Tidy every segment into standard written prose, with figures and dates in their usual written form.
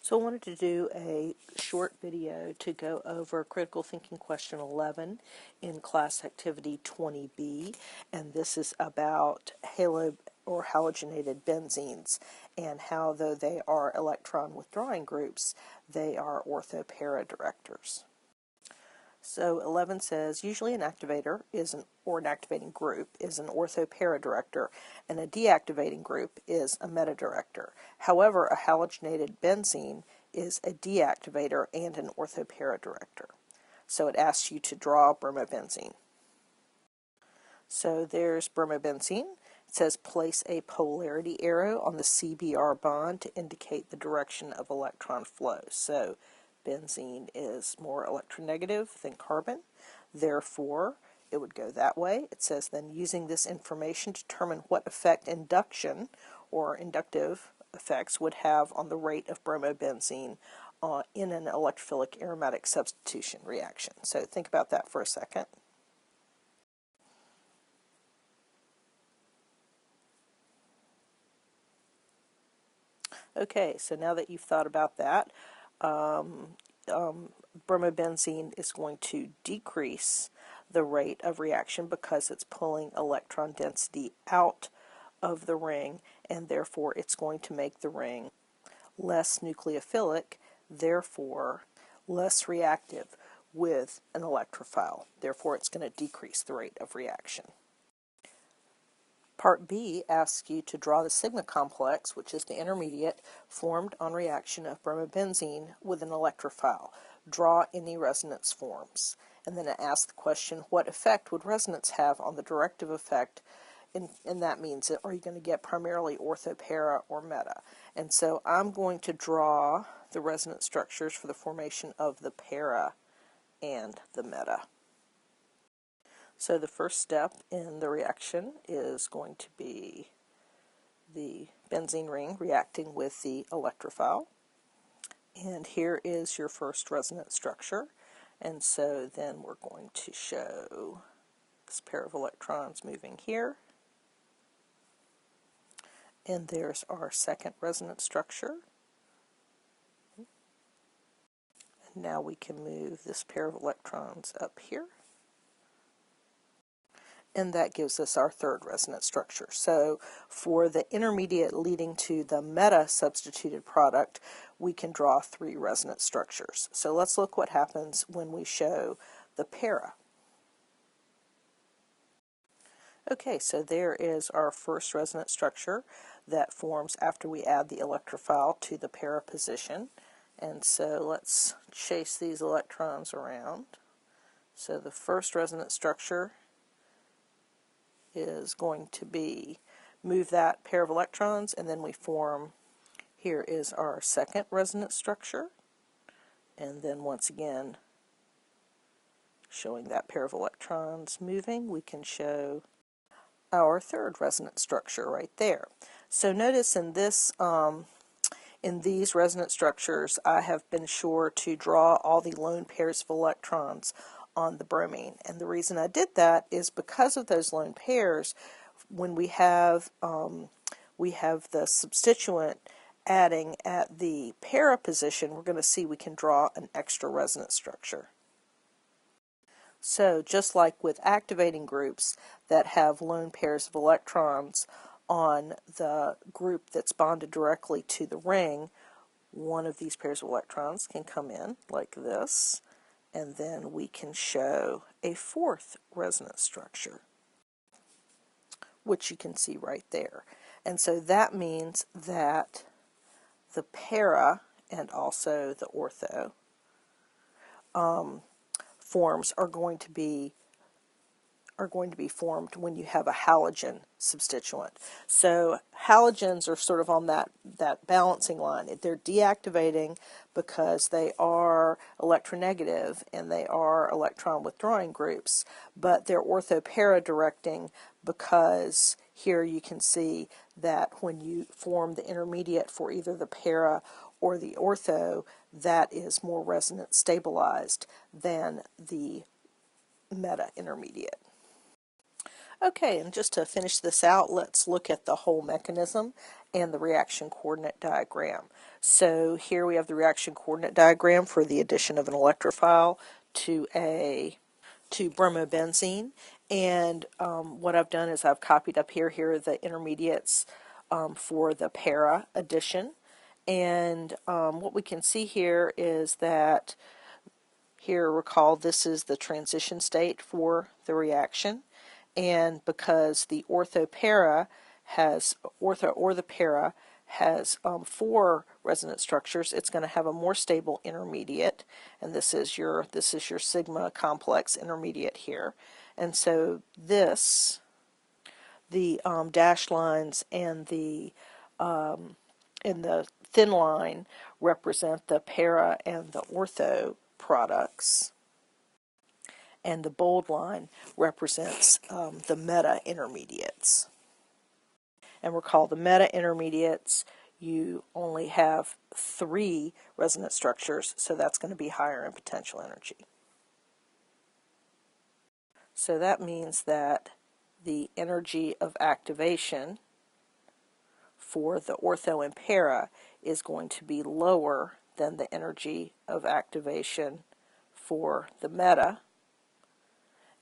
So I wanted to do a short video to go over critical thinking question 11 in class activity 20B, and this is about halo or halogenated benzenes and how, though they are electron withdrawing groups, they are ortho-para directors. So 11 says, usually an activator or an activating group is an ortho-para director, and a deactivating group is a meta-director. However, a halogenated benzene is a deactivator and an ortho-para director. So it asks you to draw bromobenzene. So there's bromobenzene. It says place a polarity arrow on the CBr bond to indicate the direction of electron flow. So benzene is more electronegative than carbon, therefore it would go that way. It says then using this information determine what effect induction or inductive effects would have on the rate of bromobenzene in an electrophilic aromatic substitution reaction. So think about that for a second. Okay, so now that you've thought about that, bromobenzene is going to decrease the rate of reaction because it's pulling electron density out of the ring, and therefore it's going to make the ring less nucleophilic, therefore less reactive with an electrophile. Therefore it's going to decrease the rate of reaction. Part B asks you to draw the sigma complex, which is the intermediate formed on reaction of bromobenzene with an electrophile. Draw any resonance forms. And then it asks the question, what effect would resonance have on the directive effect? And that means, are you going to get primarily ortho-para or meta? And so I'm going to draw the resonance structures for the formation of the para and the meta. So the first step in the reaction is going to be the benzene ring reacting with the electrophile. And here is your first resonance structure. And so then we're going to show this pair of electrons moving here. And there's our second resonance structure. And now we can move this pair of electrons up here. And that gives us our third resonance structure. So for the intermediate leading to the meta substituted product, we can draw three resonance structures. So let's look what happens when we show the para. Okay, so there is our first resonance structure that forms after we add the electrophile to the para position. And so let's chase these electrons around. So the first resonance structure is going to be move that pair of electrons, and then we form, here is our second resonance structure, and then once again showing that pair of electrons moving, we can show our third resonance structure right there. So notice in this in these resonance structures I have been sure to draw all the lone pairs of electrons on the bromine, and the reason I did that is because of those lone pairs. When we have the substituent adding at the para position, we're going to see we can draw an extra resonance structure. So just like with activating groups that have lone pairs of electrons on the group that's bonded directly to the ring, one of these pairs of electrons can come in like this, and then we can show a fourth resonance structure, which you can see right there. And so that means that the para and also the ortho forms are going to be formed when you have a halogen substituent. So halogens are sort of on that balancing line. They're deactivating because they are electronegative and they are electron withdrawing groups, but they're ortho-para directing because here you can see that when you form the intermediate for either the para or the ortho, that is more resonance stabilized than the meta intermediate. Okay, and just to finish this out, let's look at the whole mechanism and the reaction coordinate diagram. So here we have the reaction coordinate diagram for the addition of an electrophile to bromobenzene, and what I've done is I've copied up here are the intermediates for the para addition, and what we can see here is that here, recall, this is the transition state for the reaction, and because the ortho or the para has 4 resonance structures, it's going to have a more stable intermediate, and this is your sigma complex intermediate here. And so the dashed lines and the thin line represent the para and the ortho products, and the bold line represents the meta intermediates. And recall, the meta intermediates, you only have 3 resonance structures, so that's going to be higher in potential energy. So that means that the energy of activation for the ortho and para is going to be lower than the energy of activation for the meta,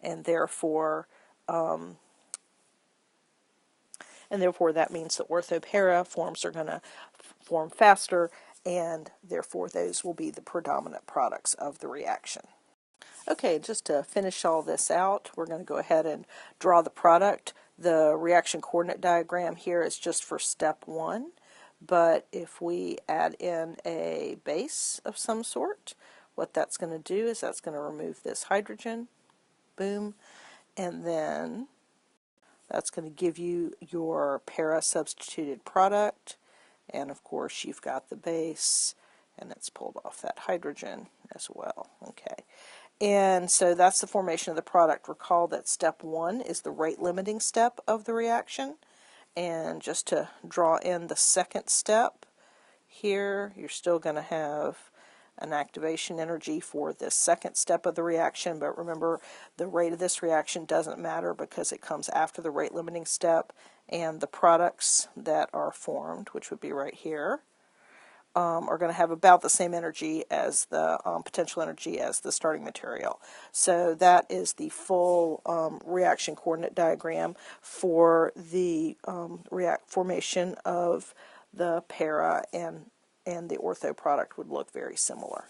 and therefore that means the ortho-para forms are going to form faster, and therefore those will be the predominant products of the reaction. Okay, just to finish all this out, we're going to go ahead and draw the product. The reaction coordinate diagram here is just for step 1, but if we add in a base of some sort, what that's going to do is that's going to remove this hydrogen, boom, and then that's going to give you your para-substituted product, and of course you've got the base, and it's pulled off that hydrogen as well. Okay, and so that's the formation of the product. Recall that step 1 is the rate-limiting step of the reaction, and just to draw in the second step here, you're still going to have an activation energy for this second step of the reaction, but remember the rate of this reaction doesn't matter because it comes after the rate limiting step, and the products that are formed, which would be right here, are going to have about the same energy as the potential energy as the starting material. So that is the full reaction coordinate diagram for the formation of the para, and the ortho product would look very similar.